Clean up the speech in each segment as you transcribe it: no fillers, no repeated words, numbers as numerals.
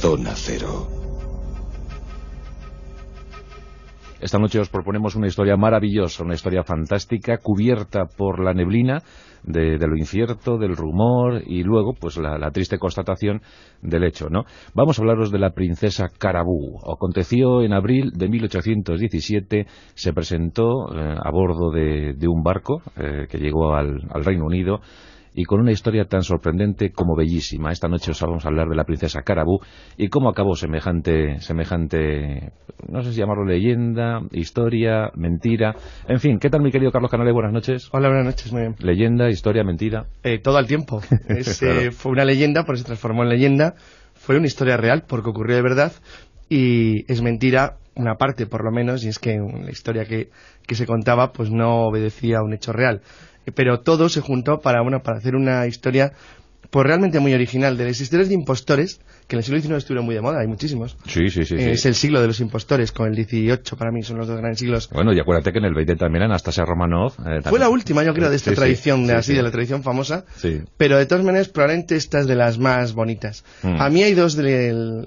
Zona Cero. Esta noche os proponemos una historia maravillosa, una historia fantástica, cubierta por la neblina de lo incierto, del rumor y luego pues la triste constatación del hecho, ¿no? Vamos a hablaros de la princesa Carabú. Aconteció en abril de 1817, se presentó a bordo de un barco que llegó al Reino Unido, y con una historia tan sorprendente como bellísima. Esta noche os vamos a hablar de la princesa Carabú y cómo acabó semejante, no sé si llamarlo leyenda, historia, mentira. En fin, ¿qué tal, mi querido Carlos Canales? Buenas noches. Hola, buenas noches, muy bien. Leyenda, historia, mentira. Todo al tiempo. Claro. Fue una leyenda, por eso se transformó en leyenda. Fue una historia real, porque ocurrió de verdad, y es mentira, una parte por lo menos, y es que la historia que se contaba pues no obedecía a un hecho real. Pero todo se juntó para hacer una historia pues realmente muy original, de las historias de impostores, que en el siglo XIX estuvieron muy de moda, hay muchísimos. Sí. Es el siglo de los impostores, con el XVIII para mí son los dos grandes siglos. Bueno, y acuérdate que en el 20 también Anastasia Romanoff... Fue la última, yo creo, de esta tradición, de la tradición famosa, pero de todas maneras probablemente esta es de las más bonitas. A mí hay dos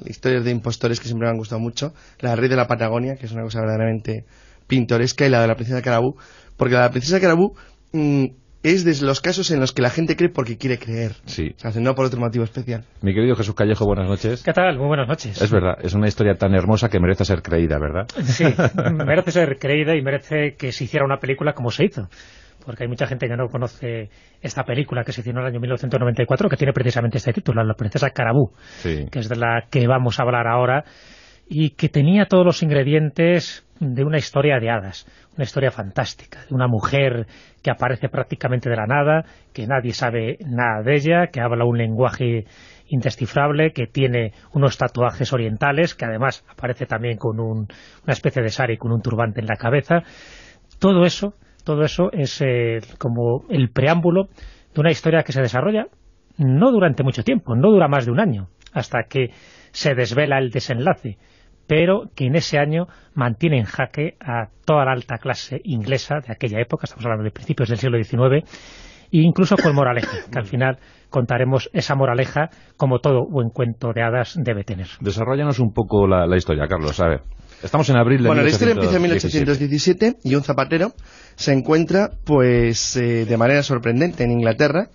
historias de impostores que siempre me han gustado mucho, la del rey de la Patagonia, que es una cosa verdaderamente pintoresca, y la de la princesa Carabú, porque la de la princesa Carabú es de los casos en los que la gente cree porque quiere creer, o sea, no por otro motivo especial. Mi querido Jesús Callejo, buenas noches. ¿Qué tal? Muy buenas noches. Es verdad, es una historia tan hermosa que merece ser creída, ¿verdad? Sí, merece ser creída y merece que se hiciera una película como se hizo, porque hay mucha gente que no conoce esta película que se hizo en el año 1994, que tiene precisamente este título, La princesa Carabú, que es de la que vamos a hablar ahora, y que tenía todos los ingredientes de una historia de hadas, una historia fantástica, de una mujer que aparece prácticamente de la nada, que nadie sabe nada de ella, que habla un lenguaje indescifrable, que tiene unos tatuajes orientales, que además aparece también con una especie de sari con un turbante en la cabeza. Todo eso es como el preámbulo de una historia que se desarrolla no durante mucho tiempo, no dura más de un año, hasta que se desvela el desenlace, pero que en ese año mantiene en jaque a toda la alta clase inglesa de aquella época, estamos hablando de principios del siglo XIX, e incluso con moraleja, que al final contaremos esa moraleja como todo buen cuento de hadas debe tener. Desarróllanos un poco la historia, Carlos, a ver. Estamos en abril de 1817. Bueno, la historia empieza en 1817 y un zapatero se encuentra pues de manera sorprendente en Inglaterra.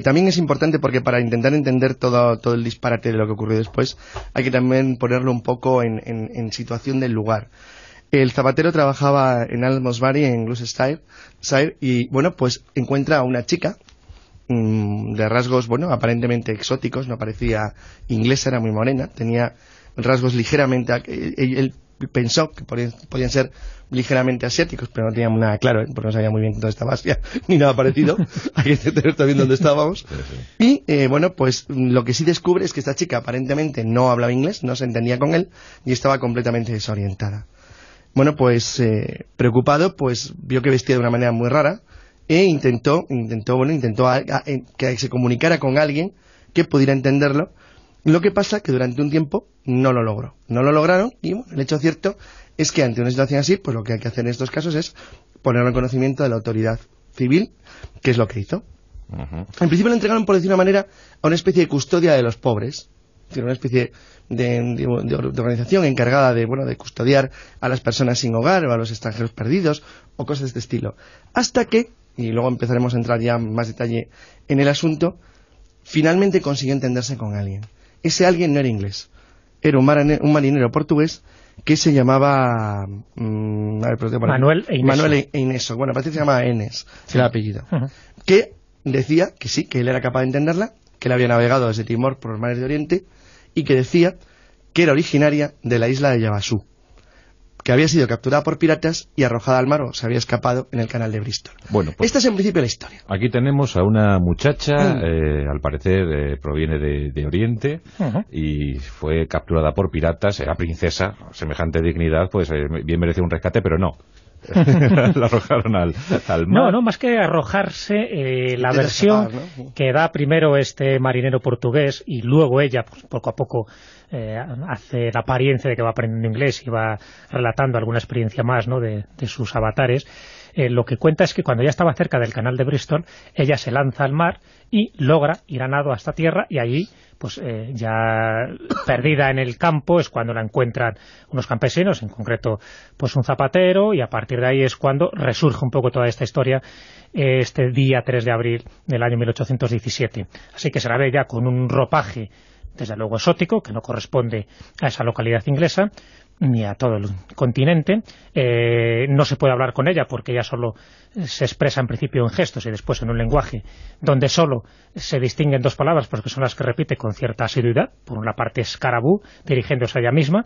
También es importante porque para intentar entender todo el disparate de lo que ocurrió después hay que también ponerlo un poco en situación del lugar. El zapatero trabajaba en Almondbury, en Gloucestershire, y bueno, pues encuentra a una chica de rasgos, bueno, aparentemente exóticos, no parecía inglesa, era muy morena, tenía rasgos ligeramente... Él pensó que podían ser ligeramente asiáticos, pero no teníamos nada claro, porque no sabía muy bien dónde estaba Asia, ni nada parecido. Hay que tener también dónde estábamos. Y bueno, pues lo que sí descubre es que esta chica aparentemente no hablaba inglés, no se entendía con él y estaba completamente desorientada. Bueno, pues preocupado, pues vio que vestía de una manera muy rara e intentó que se comunicara con alguien que pudiera entenderlo. Lo que pasa que durante un tiempo no lo logró. No lo lograron y bueno, el hecho cierto es que ante una situación así, pues lo que hay que hacer en estos casos es ponerlo en conocimiento de la autoridad civil, que es lo que hizo. En principio le entregaron, por decir una manera, a una especie de custodia de los pobres, es decir, una especie de organización encargada de custodiar a las personas sin hogar o a los extranjeros perdidos o cosas de este estilo. Hasta que, y luego empezaremos a entrar ya en más detalle en el asunto, finalmente consiguió entenderse con alguien. Ese alguien no era inglés, era un marinero portugués que se llamaba Manuel Eineso. Bueno, parece que se llamaba Enes, el apellido. Que decía que sí, que él era capaz de entenderla, que él había navegado desde Timor por los mares de Oriente y que decía que era originaria de la isla de Yabasu, que había sido capturada por piratas y arrojada al mar o se había escapado en el canal de Bristol. Bueno, pues esta es en principio la historia. Aquí tenemos a una muchacha, al parecer proviene de Oriente y fue capturada por piratas, era princesa, semejante dignidad, pues bien merecía un rescate, pero no. La arrojaron al mar. No, más que arrojarse, la versión que da primero este marinero portugués y luego ella, pues, poco a poco hace la apariencia de que va aprendiendo inglés y va relatando alguna experiencia más, ¿no?, de sus avatares. Lo que cuenta es que cuando ya estaba cerca del canal de Bristol, ella se lanza al mar y logra ir a nado hasta tierra y allí pues ya perdida en el campo, es cuando la encuentran unos campesinos, en concreto pues un zapatero, y a partir de ahí es cuando resurge un poco toda esta historia este día 3 de abril del año 1817. Así que se la ve ya con un ropaje desde luego exótico, que no corresponde a esa localidad inglesa, ni a todo el continente. No se puede hablar con ella porque ella solo se expresa en principio en gestos y después en un lenguaje donde solo se distinguen dos palabras porque son las que repite con cierta asiduidad. Por una parte es Carabú, dirigiéndose a ella misma,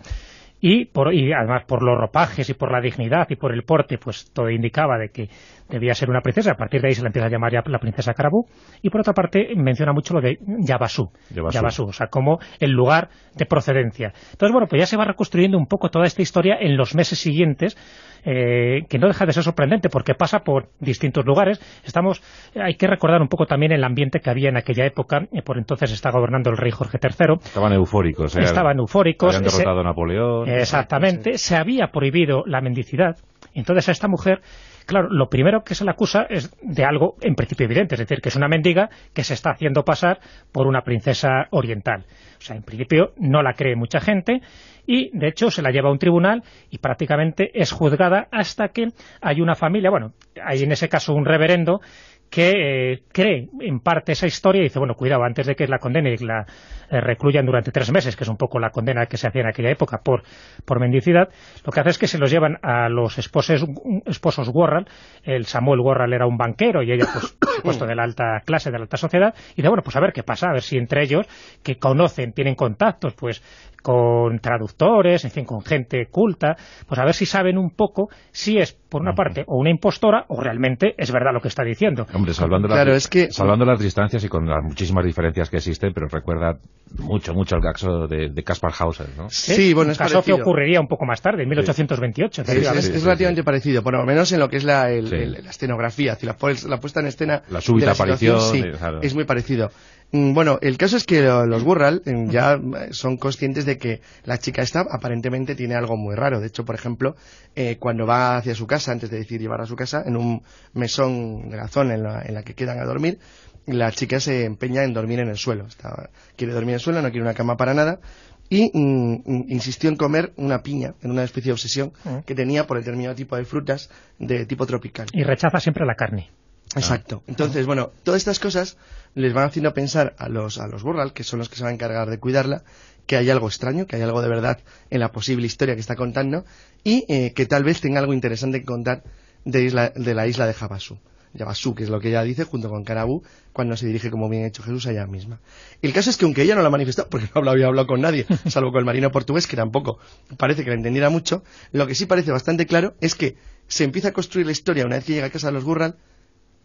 y además por los ropajes y por la dignidad y por el porte, pues todo indicaba de que debía ser una princesa. A partir de ahí se la empieza a llamar ya la princesa Carabú. Y por otra parte menciona mucho lo de Yabasú, o sea, como el lugar de procedencia. Entonces, bueno, pues ya se va reconstruyendo un poco toda esta historia en los meses siguientes, que no deja de ser sorprendente porque pasa por distintos lugares. Hay que recordar un poco también el ambiente que había en aquella época. Por entonces está gobernando el rey Jorge III. Estaban eufóricos. Habían derrotado a Napoleón. Exactamente. Se había prohibido la mendicidad. Entonces a esta mujer, claro, lo primero que se le acusa es de algo en principio evidente, es decir, que es una mendiga que se está haciendo pasar por una princesa oriental. O sea, en principio no la cree mucha gente y, de hecho, se la lleva a un tribunal y prácticamente es juzgada hasta que hay una familia, bueno, hay en ese caso un reverendo que cree en parte esa historia y dice, bueno, cuidado, antes de que la condenen y la recluyan durante 3 meses, que es un poco la condena que se hacía en aquella época por mendicidad, lo que hace es que se los llevan a los esposos Worrall. El Samuel Worrall era un banquero y ella, pues, por supuesto, de la alta clase, de la alta sociedad, y dice, bueno, pues a ver qué pasa, a ver si entre ellos, que conocen, tienen contactos, pues, con traductores, en fin, con gente culta, pues a ver si saben un poco si es, por una parte, o una impostora, o realmente es verdad lo que está diciendo. Hombre, salvando las distancias y con las muchísimas diferencias que existen, pero recuerda mucho el caso de Caspar Hauser, ¿no? Sí, bueno, es un caso que ocurriría un poco más tarde, en 1828. Es relativamente parecido, por lo menos en lo que es la escenografía, la puesta en escena, la súbita aparición, claro. Es muy parecido. Bueno, el caso es que los Worrall ya son conscientes de que la chica esta aparentemente tiene algo muy raro. De hecho, por ejemplo, cuando va hacia su casa, antes de decidir llevarla a su casa, en un mesón de la zona en la que quedan a dormir, la chica se empeña en dormir en el suelo. Quiere dormir en el suelo, no quiere una cama para nada, y insistió en comer una piña, en una especie de obsesión que tenía por determinado tipo de frutas de tipo tropical. Y rechaza siempre la carne. Exacto. Entonces, bueno, todas estas cosas les van haciendo pensar a los Worrall, que son los que se van a encargar de cuidarla, que hay algo extraño, que hay algo de verdad en la posible historia que está contando, y que tal vez tenga algo interesante que contar de la isla de Yabasú, que es lo que ella dice, junto con Carabú, cuando se dirige, como bien ha hecho Jesús, a ella misma. El caso es que aunque ella no lo ha manifestado, porque no había hablado con nadie, salvo con el marino portugués, que tampoco parece que la entendiera mucho, lo que sí parece bastante claro es que se empieza a construir la historia una vez que llega a casa de los Worrall.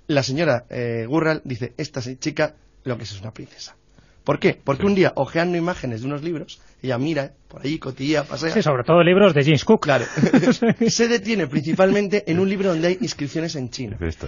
La señora Worrall dice, esta chica lo que es una princesa. ¿Por qué? Porque un día, hojeando imágenes de unos libros, ella mira por allí, cotilla, pasea. Sí, sobre todo libros de James Cook. Claro. Se detiene principalmente en un libro donde hay inscripciones en chino. Esto.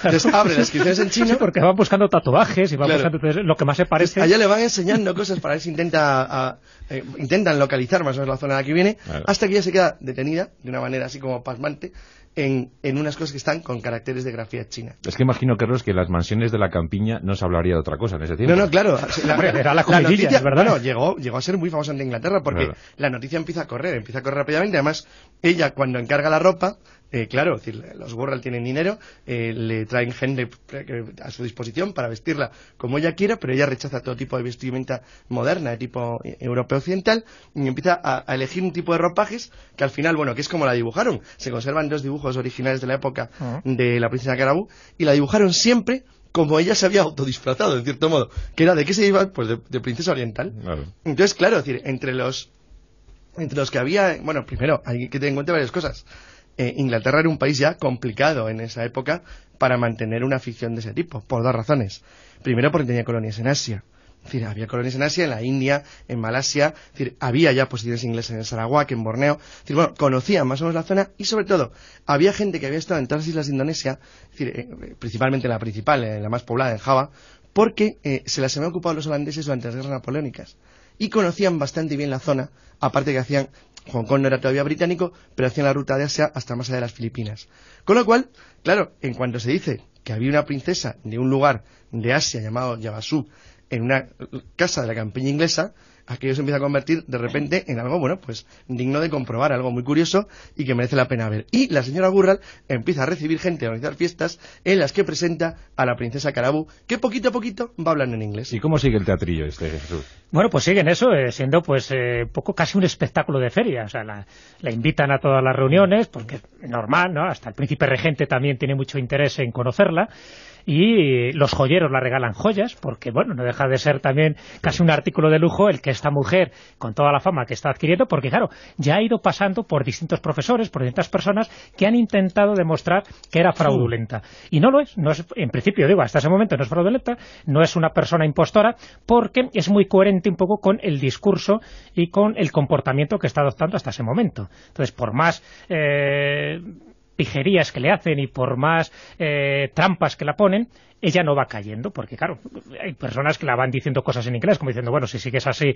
Entonces abre las inscripciones en chino. Sí, porque van buscando tatuajes y van buscando lo que más se parece. Allá le van enseñando cosas para ver si intentan localizar más o menos la zona a la que viene, hasta que ella se queda detenida, de una manera así como pasmante, en unas cosas que están con caracteres de grafía china. Es que imagino, Carlos, que las mansiones de la campiña no se hablaría de otra cosa en ese tiempo. No, claro. Era la noticia, ¿verdad? Bueno, llegó a ser muy famosa en Inglaterra porque la noticia empieza a correr rápidamente. Además, ella cuando encarga la ropa, claro, es decir, los Worrall tienen dinero, le traen gente a su disposición para vestirla como ella quiera, pero ella rechaza todo tipo de vestimenta moderna, de tipo europeo occidental, y empieza a elegir un tipo de ropajes que al final, bueno, que es como la dibujaron. Se conservan 2 dibujos originales de la época de la princesa Carabú, y la dibujaron siempre como ella se había autodisfrazado, en cierto modo, que era de qué se iba, pues de princesa oriental. Claro. Entonces, claro, es decir, entre los que había, bueno, primero hay que tener en cuenta varias cosas. Inglaterra era un país ya complicado en esa época para mantener una ficción de ese tipo, por 2 razones. Primero, porque tenía colonias en Asia. Es decir, había colonias en Asia, en la India, en Malasia. Es decir, había ya posiciones inglesas en Sarawak, en Borneo. Es decir, bueno, conocían más o menos la zona y, sobre todo, había gente que había estado en todas las islas de Indonesia, es decir, principalmente en la principal, en la más poblada, en Java, porque se las habían ocupado los holandeses durante las guerras napoleónicas. Y conocían bastante bien la zona, aparte que hacían, Hong Kong no era todavía británico, pero hacían la ruta de Asia hasta más allá de las Filipinas. Con lo cual, claro, en cuanto se dice que había una princesa de un lugar de Asia llamado Yabasú en una casa de la campiña inglesa, aquello se empieza a convertir de repente en algo, bueno, pues digno de comprobar, algo muy curioso y que merece la pena ver. Y la señora Gurral empieza a recibir gente, a organizar fiestas en las que presenta a la princesa Carabú, que poquito a poquito va hablando en inglés. ¿Y cómo sigue el teatrillo Jesús? Bueno, pues siguen eso, siendo pues poco casi un espectáculo de feria. O sea, la invitan a todas las reuniones, porque es normal, ¿no? Hasta el príncipe regente también tiene mucho interés en conocerla. Y los joyeros la regalan joyas, porque bueno, no deja de ser también casi un artículo de lujo el que esta mujer, con toda la fama que está adquiriendo, porque claro, ya ha ido pasando por distintos profesores, por distintas personas que han intentado demostrar que era fraudulenta. Y no lo es, en principio digo, hasta ese momento no es fraudulenta, no es una persona impostora, porque es muy coherente un poco con el discurso y con el comportamiento que está adoptando hasta ese momento. Entonces, por más pijerías que le hacen y por más trampas que la ponen, ella no va cayendo, porque claro, hay personas que la van diciendo cosas en inglés, como diciendo, bueno, si sigues así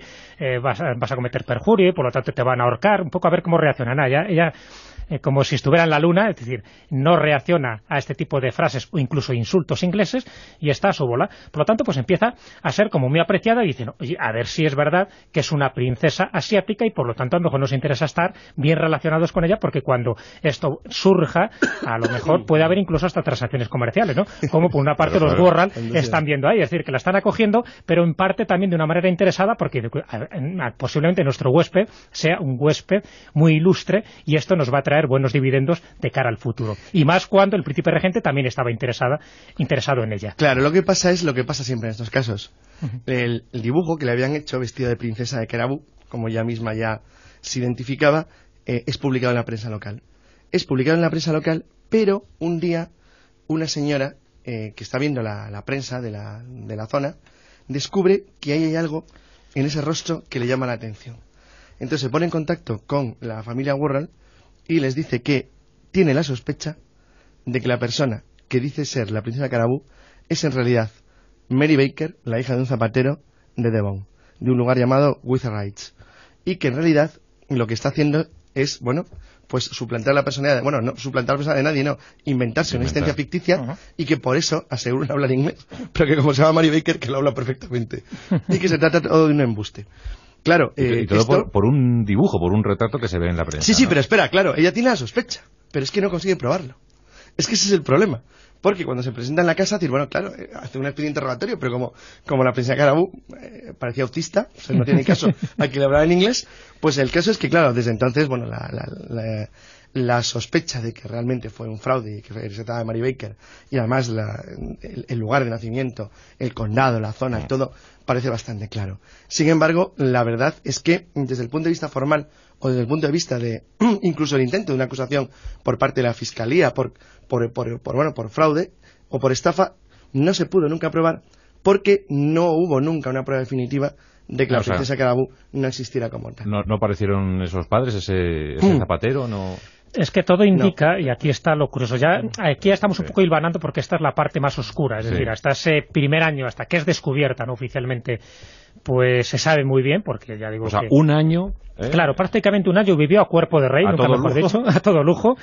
vas a cometer perjurio y por lo tanto te van a ahorcar, un poco a ver cómo reaccionan. Ella como si estuviera en la luna, es decir, no reacciona a este tipo de frases o incluso insultos ingleses y está a su bola. Por lo tanto, pues empieza a ser como muy apreciada y dice, oye, a ver si es verdad que es una princesa asiática y por lo tanto a lo mejor nos interesa estar bien relacionados con ella, porque cuando esto surja, a lo mejor puede haber incluso hasta transacciones comerciales, ¿no? Como por una parte los Gurral están viendo ahí, es decir, que la están acogiendo, pero en parte también de una manera interesada, porque posiblemente nuestro huésped sea un huésped muy ilustre y esto nos va a traer buenos dividendos de cara al futuro. Y más cuando el príncipe regente también estaba interesado en ella. Claro, lo que pasa es lo que pasa siempre en estos casos. El dibujo que le habían hecho vestido de princesa de Carabú, como ella misma ya se identificaba, es publicado en la prensa local. Es publicado en la prensa local, pero un día una señora que está viendo la prensa de la zona descubre que ahí hay algo en ese rostro que le llama la atención. Entonces se pone en contacto con la familia Gurral y les dice que tiene la sospecha de que la persona que dice ser la princesa Carabú es en realidad Mary Baker, la hija de un zapatero de Devon, de un lugar llamado Witherite, y que en realidad lo que está haciendo es, bueno, pues suplantar la personalidad, bueno, no suplantar la personalidad de nadie, no, inventarse una existencia ficticia y que por eso aseguran hablar inglés, pero que como se llama Mary Baker, que lo habla perfectamente, y que se trata todo de un embuste. Claro, y todo esto... por un dibujo, por un retrato que se ve en la prensa. Sí, ¿no? pero espera, claro, ella tiene la sospecha, pero es que no consigue probarlo. Es que ese es el problema. Porque cuando se presenta en la casa, decir, bueno, claro, hace una especie de interrogatorio, pero como la princesa Carabú parecía autista, o sea, no tiene caso a que le hablara en inglés, pues el caso es que, claro, desde entonces, bueno, la sospecha de que realmente fue un fraude y que se trataba de Mary Baker, y además el lugar de nacimiento, el condado, la zona, todo parece bastante claro. Sin embargo, la verdad es que desde el punto de vista formal o desde el punto de vista de incluso el intento de una acusación por parte de la fiscalía por fraude o por estafa, no se pudo nunca probar porque no hubo nunca una prueba definitiva de que la princesa Carabú no existiera como tal. ¿No aparecieron esos padres, ese zapatero? No. Es que todo indica, y aquí está lo curioso, aquí ya estamos un poco hilvanando porque esta es la parte más oscura, es decir, hasta ese primer año, hasta que es descubierta, ¿no?, oficialmente, pues se sabe muy bien, porque ya digo, o sea, un año... Claro, prácticamente un año vivió a cuerpo de rey, nunca mejor dicho, a todo lujo.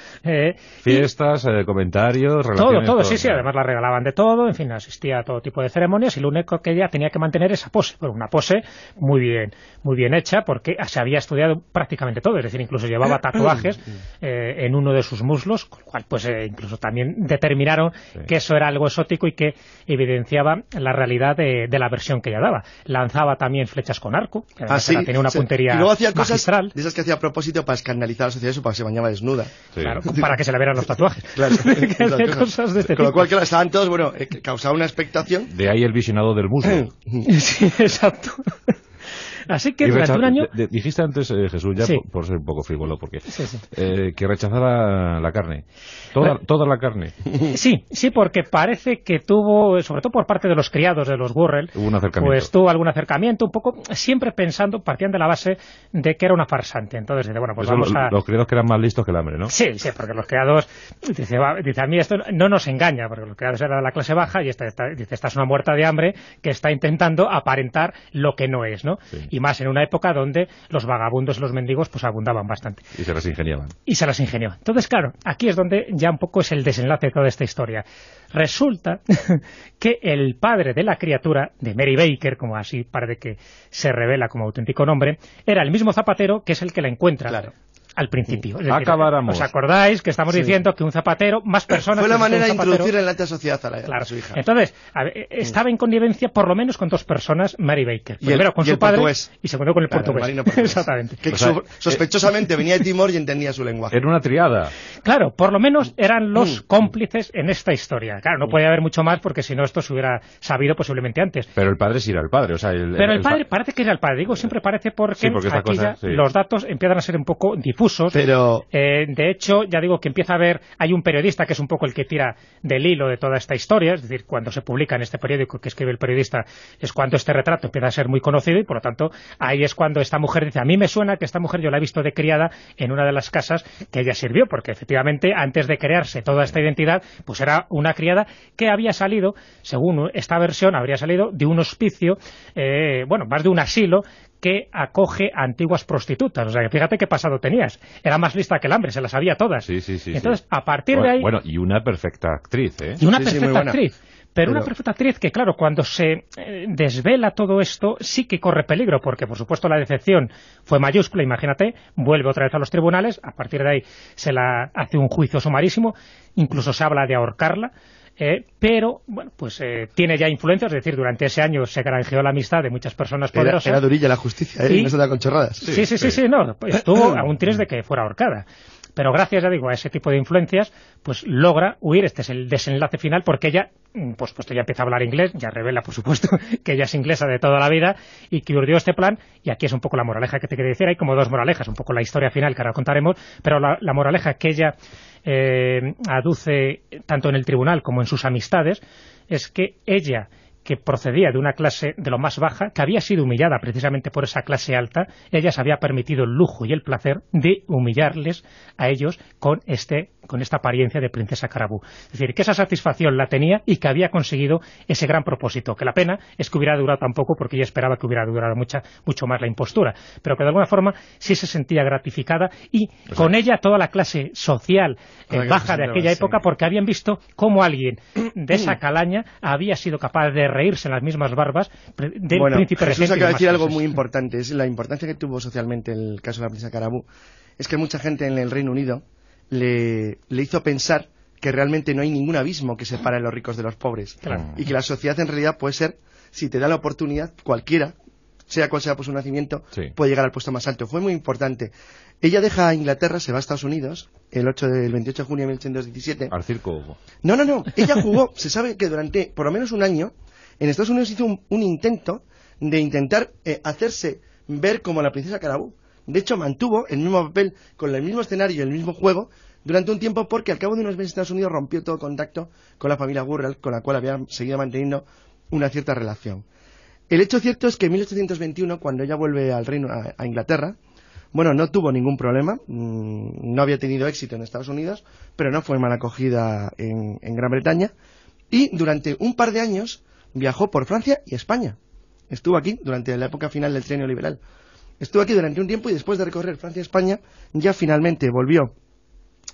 Fiestas, comentarios, relaciones... Todo, sí, además la regalaban de todo, en fin, asistía a todo tipo de ceremonias y lo único que ella tenía que mantener esa pose, bueno, una pose muy bien hecha, porque se había estudiado prácticamente todo, es decir, incluso llevaba tatuajes en uno de sus muslos, con lo cual pues incluso también determinaron que eso era algo exótico y que evidenciaba la realidad de la versión que ella daba. Lanzaba también flechas con arco, tenía una puntería... magistral. De esas que hacía a propósito para escandalizar a la sociedad, eso, para que se bañaba desnuda. Sí. Claro, para que se le vieran los tatuajes. Claro, cosas de este con tipo. lo cual, claro, estaban todos, bueno, causaba una expectación. De ahí el visionado del muslo. Sí, exacto. Así que durante un año... Dijiste antes, Jesús, ya por ser un poco frívolo, porque que rechazaba la carne. Toda la carne. Sí, porque parece que tuvo, sobre todo por parte de los criados de los Gurral, pues tuvo algún acercamiento, un poco, siempre partían de la base de que era una farsante. Entonces dice, bueno, pues vamos a... Los criados que eran más listos que el hambre, ¿no? Sí, porque los criados, dice, a mí esto no nos engaña, porque los criados eran de la clase baja y esta es una muerta de hambre que está intentando aparentar lo que no es, ¿no? Sí. Y más en una época donde los vagabundos y los mendigos pues abundaban bastante. Y se las ingeniaban. Y se las ingeniaban. Entonces, claro, aquí es donde ya un poco es el desenlace de toda esta historia. Resulta que el padre de la criatura, de Mary Baker, como así parece que se revela como auténtico nombre, era el mismo zapatero que es el que la encuentra. Claro. Al principio. Es decir, Acabáramos. ¿os acordáis que estamos diciendo que un zapatero, más personas... Fue la manera de zapatero, introducir en la alta sociedad a su hija. Entonces, estaba en connivencia por lo menos con dos personas, Mary Baker. Primero con su padre portugués. Y segundo con el portugués. Exactamente. Que sospechosamente venía de Timor y entendía su lenguaje. Era una triada. Claro, por lo menos eran los cómplices en esta historia. Claro, no podía haber mucho más porque si no esto se hubiera sabido posiblemente antes. Pero el padre sí era el padre. O sea, Pero el padre parece que era el padre. Digo, siempre parece porque aquí ya los datos empiezan a ser un poco difusos. Pero... de hecho, ya digo que empieza a haber... Hay un periodista que es un poco el que tira del hilo de toda esta historia, es decir, cuando se publica en este periódico que escribe el periodista, es cuando este retrato empieza a ser muy conocido y, por lo tanto, ahí es cuando esta mujer dice, a mí me suena que esta mujer yo la he visto de criada en una de las casas que ella sirvió, porque efectivamente, antes de crearse toda esta identidad, pues era una criada que había salido, según esta versión, habría salido de un hospicio, más de un asilo, que acoge a antiguas prostitutas. O sea, que fíjate qué pasado tenías. Era más lista que el hambre, se las sabía todas. Sí. Entonces, a partir de ahí... Bueno, y una perfecta actriz, ¿eh? Y una perfecta actriz. Pero una perfecta actriz que, claro, cuando se desvela todo esto, sí que corre peligro, porque, por supuesto, la decepción fue mayúscula, imagínate, vuelve otra vez a los tribunales, a partir de ahí se la hace un juicio sumarísimo, incluso se habla de ahorcarla, pero, bueno, pues tiene ya influencia, es decir, durante ese año se granjeó la amistad de muchas personas poderosas. Era durilla la justicia, no se da con chorradas. Sí, no, pues estuvo a un tires de que fuera ahorcada. Pero gracias, ya digo, a ese tipo de influencias, pues logra huir. Este es el desenlace final, porque ella, pues ya empieza a hablar inglés, ya revela, por supuesto, que ella es inglesa de toda la vida y que urdió este plan, y aquí es un poco la moraleja que te quería decir. Hay como dos moralejas, un poco la historia final que ahora contaremos, pero la moraleja que ella aduce tanto en el tribunal como en sus amistades es que ella, que procedía de una clase de lo más baja, que había sido humillada precisamente por esa clase alta, ella se había permitido el lujo y el placer de humillarles a ellos con esta apariencia de princesa Carabú. Es decir, que esa satisfacción la tenía y que había conseguido ese gran propósito, que la pena es que hubiera durado tan poco, porque ella esperaba que hubiera durado mucho más la impostura, pero que de alguna forma sí se sentía gratificada, y con ella toda la clase social baja de aquella época, porque habían visto cómo alguien de esa calaña había sido capaz de reírse en las mismas barbas del príncipe regente. Jesús acaba de decir algo muy importante, es la importancia que tuvo socialmente el caso de la princesa Carabú. Es que mucha gente en el Reino Unido le hizo pensar que realmente no hay ningún abismo que separe a los ricos de los pobres. Claro. Y que la sociedad en realidad puede ser, si te da la oportunidad, cualquiera, sea cual sea por su nacimiento, puede llegar al puesto más alto. Fue muy importante. Ella deja Inglaterra, se va a Estados Unidos, el 28 de junio de 1817. ¿Al circo? No. Ella jugó, se sabe que durante por lo menos un año, en Estados Unidos hizo un intento de intentar hacerse ver como la princesa Carabú. De hecho, mantuvo el mismo papel, con el mismo escenario y el mismo juego, durante un tiempo, porque al cabo de unos meses Estados Unidos rompió todo contacto con la familia Burrell, con la cual había seguido manteniendo una cierta relación. El hecho cierto es que en 1821, cuando ella vuelve al reino, a Inglaterra, bueno, no tuvo ningún problema, no había tenido éxito en Estados Unidos, pero no fue mal acogida en Gran Bretaña, y durante un par de años viajó por Francia y España. Estuvo aquí durante la época final del trienio liberal. Estuvo aquí durante un tiempo, y después de recorrer Francia y España, ya finalmente volvió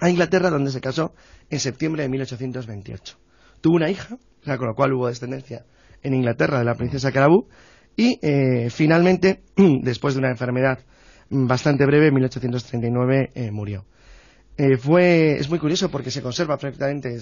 a Inglaterra, donde se casó en septiembre de 1828. Tuvo una hija, o sea, con lo cual hubo descendencia en Inglaterra de la princesa Carabú, y finalmente, después de una enfermedad bastante breve, en 1839 murió. Es muy curioso porque se conserva perfectamente,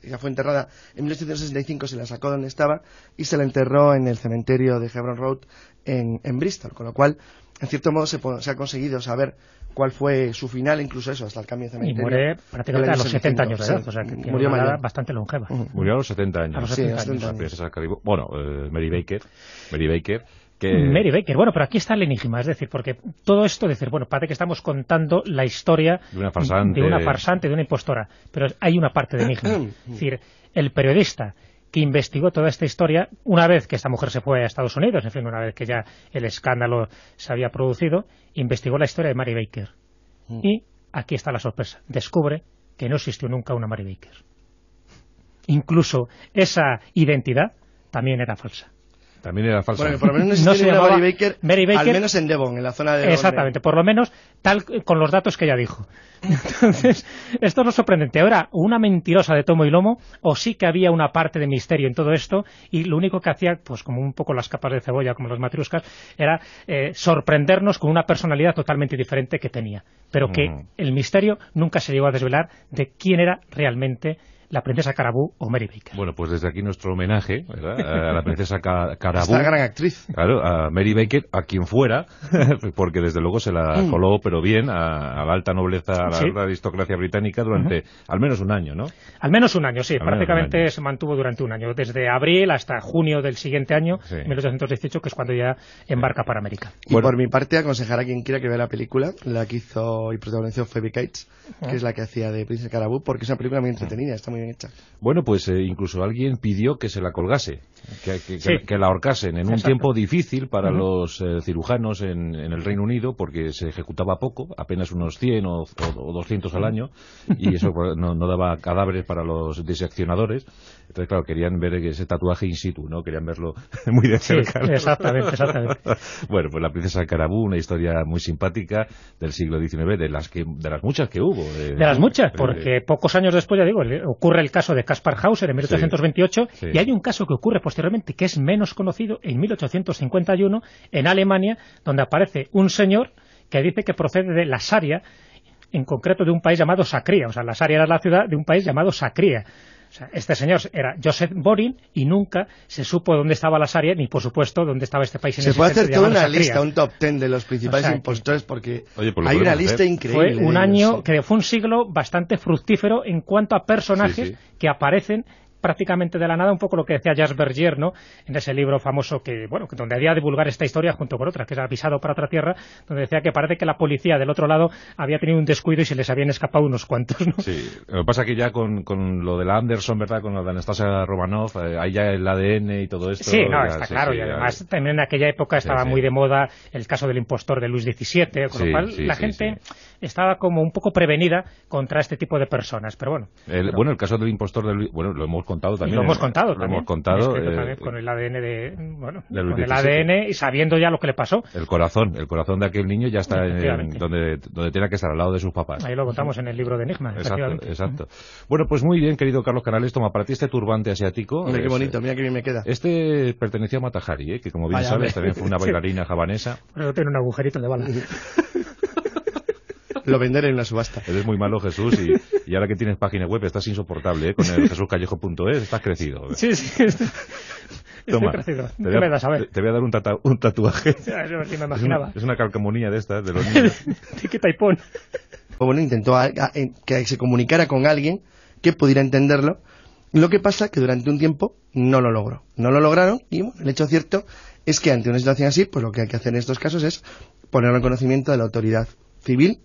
ella fue enterrada en 1865, se la sacó donde estaba y se la enterró en el cementerio de Hebron Road en Bristol, con lo cual, en cierto modo, se ha conseguido saber cuál fue su final, incluso eso, hasta el cambio de cementerio. Y muere prácticamente a los 70 años de edad, o sea que tiene una edad bastante longeva. Murió a los 70 años. A los 70 años. Bueno, Mary Baker. Mary Baker, bueno, pero aquí está el enigma, es decir, porque todo esto, decir, bueno, parece que estamos contando la historia de una farsante, de una impostora, pero hay una parte de enigma. Es decir, el periodista que investigó toda esta historia, una vez que esta mujer se fue a Estados Unidos, en fin, una vez que ya el escándalo se había producido, investigó la historia de Mary Baker. Y aquí está la sorpresa, descubre que no existió nunca una Mary Baker. Incluso esa identidad también era falsa. También era falsa. Bueno, por lo menos no se llamaba Mary Baker, al menos en Devon, en la zona de Devon. Exactamente, por lo menos tal con los datos que ella dijo. Entonces, esto es lo sorprendente. Ahora, una mentirosa de tomo y lomo, o sí que había una parte de misterio en todo esto, y lo único que hacía, pues como un poco las capas de cebolla, como los matriuscas, era sorprendernos con una personalidad totalmente diferente que tenía. Pero que el misterio nunca se llegó a desvelar de quién era realmente la princesa Carabú o Mary Baker. Bueno, pues desde aquí nuestro homenaje, ¿verdad?, a la princesa Carabú. Esta gran actriz. Claro, a Mary Baker, a quien fuera, porque desde luego se la coló, pero bien, a la alta nobleza, a la alta aristocracia británica durante al menos un año, ¿no? Al menos un año, sí. Prácticamente se mantuvo durante un año, desde abril hasta junio del siguiente año, 1818, que es cuando ya embarca para América. Y por mi parte, aconsejar a quien quiera que vea la película, la que hizo y protagonizó Phoebe Cates, que es la que hacía de Princesa Carabú, porque es una película muy entretenida, está muy bien hecha. Bueno, pues incluso alguien pidió que se la colgase, que la ahorcasen en un tiempo difícil para los cirujanos en el Reino Unido, porque se ejecutaba poco, apenas unos 100 o 200 al año, y eso no daba cadáveres para los diseccionadores. Entonces, claro, querían ver ese tatuaje in situ, ¿no? Querían verlo muy de cerca, ¿no? Exactamente. Bueno, pues la princesa Carabú, una historia muy simpática del siglo XIX, de las muchas que hubo. De las muchas, porque pocos años después, ya digo, ocurre el caso de Kaspar Hauser en 1828, y hay un caso que ocurre posteriormente que es menos conocido, en 1851, en Alemania, donde aparece un señor que dice que procede de Lasaria, en concreto de un país llamado Sacría. O sea, Lasaria era la ciudad de un país llamado Sacría. O sea, este señor era Joseph Borin y nunca se supo dónde estaba Lasaria, ni por supuesto dónde estaba este país. Se puede hacer toda una lista, un top 10 de los principales impostores, porque hay una lista increíble. Fue un año, que fue un siglo bastante fructífero en cuanto a personajes que aparecen prácticamente de la nada, un poco lo que decía Jacques Bergier, ¿no?, en ese libro famoso que donde había divulgar esta historia junto con otra, que es Avisado para otra tierra, donde decía que parece que la policía del otro lado había tenido un descuido y se les habían escapado unos cuantos, ¿no? Sí, lo que pasa es que ya con lo de la Anderson, ¿verdad?, con lo de Anastasia Romanoff, ahí ya el ADN y todo esto... Sí, no, está claro, y además también en aquella época estaba muy de moda el caso del impostor de Luis XVII, con lo cual la gente estaba como un poco prevenida contra este tipo de personas, pero bueno. El caso del impostor de Luis... Bueno, lo hemos contado también. Lo hemos contado también. También con el ADN con el ADN y sabiendo ya lo que le pasó. El corazón de aquel niño ya está donde tiene que estar, al lado de sus papás. Ahí lo contamos en el libro de Enigma. Exacto. Bueno, pues muy bien, querido Carlos Canales, toma para ti este turbante asiático. Mira qué bonito, mira qué bien me queda. Este pertenecía a Mata Hari, que como bien sabes también fue una bailarina javanesa. Pero tiene un agujerito de bala. Lo venderé en una subasta. Eres muy malo, Jesús, y ahora que tienes página web estás insoportable, con el jesuscallejo.es, estás crecido. Sí. Toma, crecido. Te voy a dar un tatuaje. Eso sí me imaginaba. Es una calcamonía de estas, de los niños. Etiqueta y pon. Bueno, intentó que se comunicara con alguien que pudiera entenderlo. Lo que pasa que durante un tiempo no lo logró. No lo lograron y bueno, el hecho cierto es que ante una situación así, pues lo que hay que hacer en estos casos es ponerlo en conocimiento de la autoridad civil,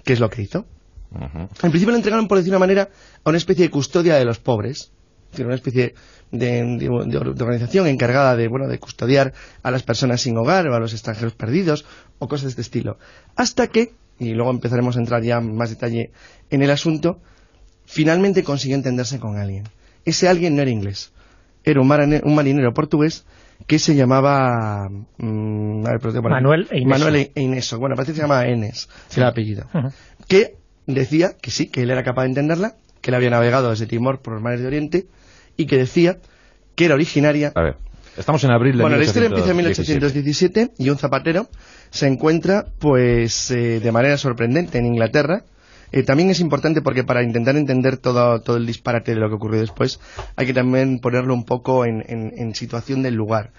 que es lo que hizo. En principio lo entregaron, por decir una manera, a una especie de custodia de los pobres, una especie de organización encargada de custodiar a las personas sin hogar o a los extranjeros perdidos o cosas de este estilo. Hasta que, y luego empezaremos a entrar ya en más detalle en el asunto, finalmente consiguió entenderse con alguien. Ese alguien no era inglés, era un marinero portugués que se llamaba Manuel Eineso. Bueno, parece que se llamaba Enes, era el apellido. Que decía que sí, que él era capaz de entenderla, que él había navegado desde Timor por los mares de Oriente y que decía que era originaria... A ver, estamos en abril de 1817. Bueno, la historia empieza en 1817 y un zapatero se encuentra, pues, de manera sorprendente en Inglaterra. También es importante porque para intentar entender todo el disparate de lo que ocurrió después hay que también ponerlo un poco en situación del lugar.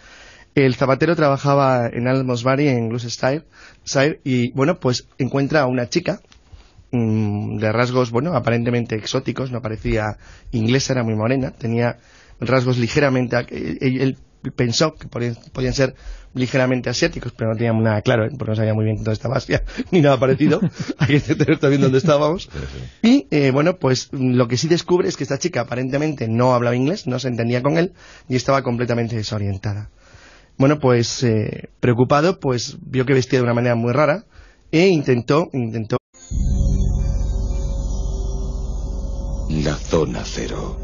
El zapatero trabajaba en Almondbury, en Gloucestershire, y bueno, pues encuentra a una chica de rasgos, aparentemente exóticos, no parecía inglesa, era muy morena, tenía rasgos ligeramente... Él pensó que podían ser ligeramente asiáticos, pero no teníamos nada claro, porque no sabía muy bien dónde estaba Asia, ni nada parecido. Hay que tener también dónde estábamos. Y, pues lo que sí descubre es que esta chica aparentemente no hablaba inglés, no se entendía con él, y estaba completamente desorientada. Bueno, pues, preocupado, pues vio que vestía de una manera muy rara, e intentó... La zona cero.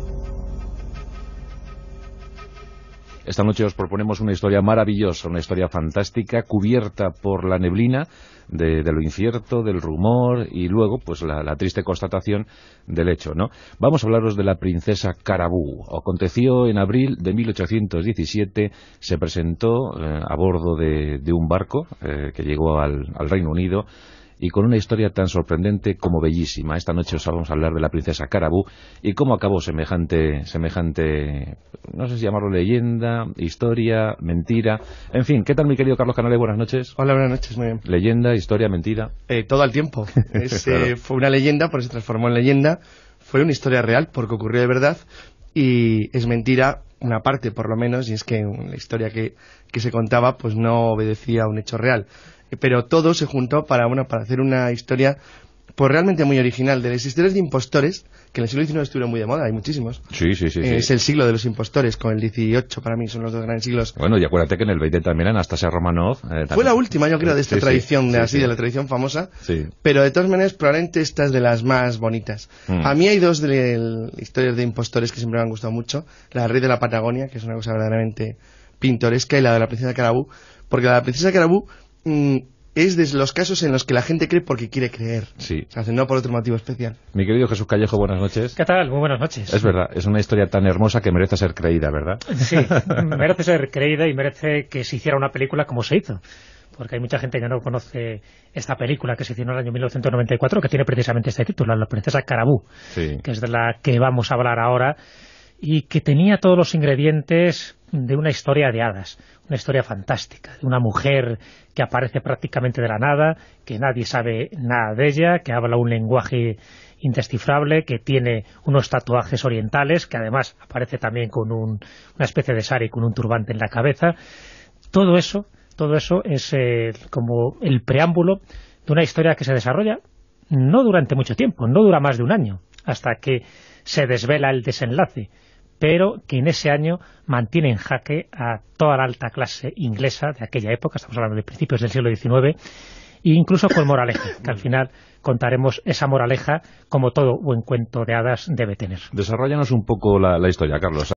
Esta noche os proponemos una historia maravillosa, una historia fantástica, cubierta por la neblina de lo incierto, del rumor y luego pues la triste constatación del hecho, ¿no? Vamos a hablaros de la princesa Carabú. Aconteció en abril de 1817, se presentó a bordo de un barco que llegó al Reino Unido, y con una historia tan sorprendente como bellísima. Esta noche os vamos a hablar de la princesa Carabú y cómo acabó semejante, no sé si llamarlo leyenda, historia, mentira. En fin, ¿qué tal, mi querido Carlos Canales? Buenas noches. Hola, buenas noches, muy bien. Leyenda, historia, mentira. Todo al tiempo. Claro. Fue una leyenda, por eso se transformó en leyenda. Fue una historia real, porque ocurrió de verdad, y es mentira una parte, por lo menos, y es que la historia que se contaba pues no obedecía a un hecho real. Pero todo se juntó para hacer una historia pues realmente muy original, de las historias de impostores, que en el siglo XIX estuvieron muy de moda, hay muchísimos. Sí. Es el siglo de los impostores, con el XVIII para mí son los dos grandes siglos. Bueno, y acuérdate que en el XX también Anastasia Romanoff... Fue la última, yo creo, de esta tradición, de la tradición famosa, pero de todas maneras probablemente esta es de las más bonitas. A mí hay dos historias de impostores que siempre me han gustado mucho, la del rey de la Patagonia, que es una cosa verdaderamente pintoresca, y la de la princesa Carabú, porque la de la princesa Carabú es de los casos en los que la gente cree porque quiere creer. Sí. O sea, no por otro motivo especial. Mi querido Jesús Callejo, buenas noches. ¿Qué tal? Muy buenas noches. Es verdad, es una historia tan hermosa que merece ser creída, ¿verdad? Sí, merece ser creída y merece que se hiciera una película como se hizo. Porque hay mucha gente que no conoce esta película que se hizo en el año 1994, que tiene precisamente este título, La princesa Carabú, que es de la que vamos a hablar ahora, y que tenía todos los ingredientes de una historia de hadas, una historia fantástica, de una mujer que aparece prácticamente de la nada, que nadie sabe nada de ella, que habla un lenguaje indescifrable, que tiene unos tatuajes orientales, que además aparece también con una especie de sari con un turbante en la cabeza. Todo eso es como el preámbulo de una historia que se desarrolla no durante mucho tiempo, no dura más de un año, hasta que se desvela el desenlace, pero que en ese año mantiene en jaque a toda la alta clase inglesa de aquella época, estamos hablando de principios del siglo XIX, e incluso con moraleja, que al final contaremos esa moraleja como todo buen cuento de hadas debe tener. Desarróllanos un poco la historia, Carlos.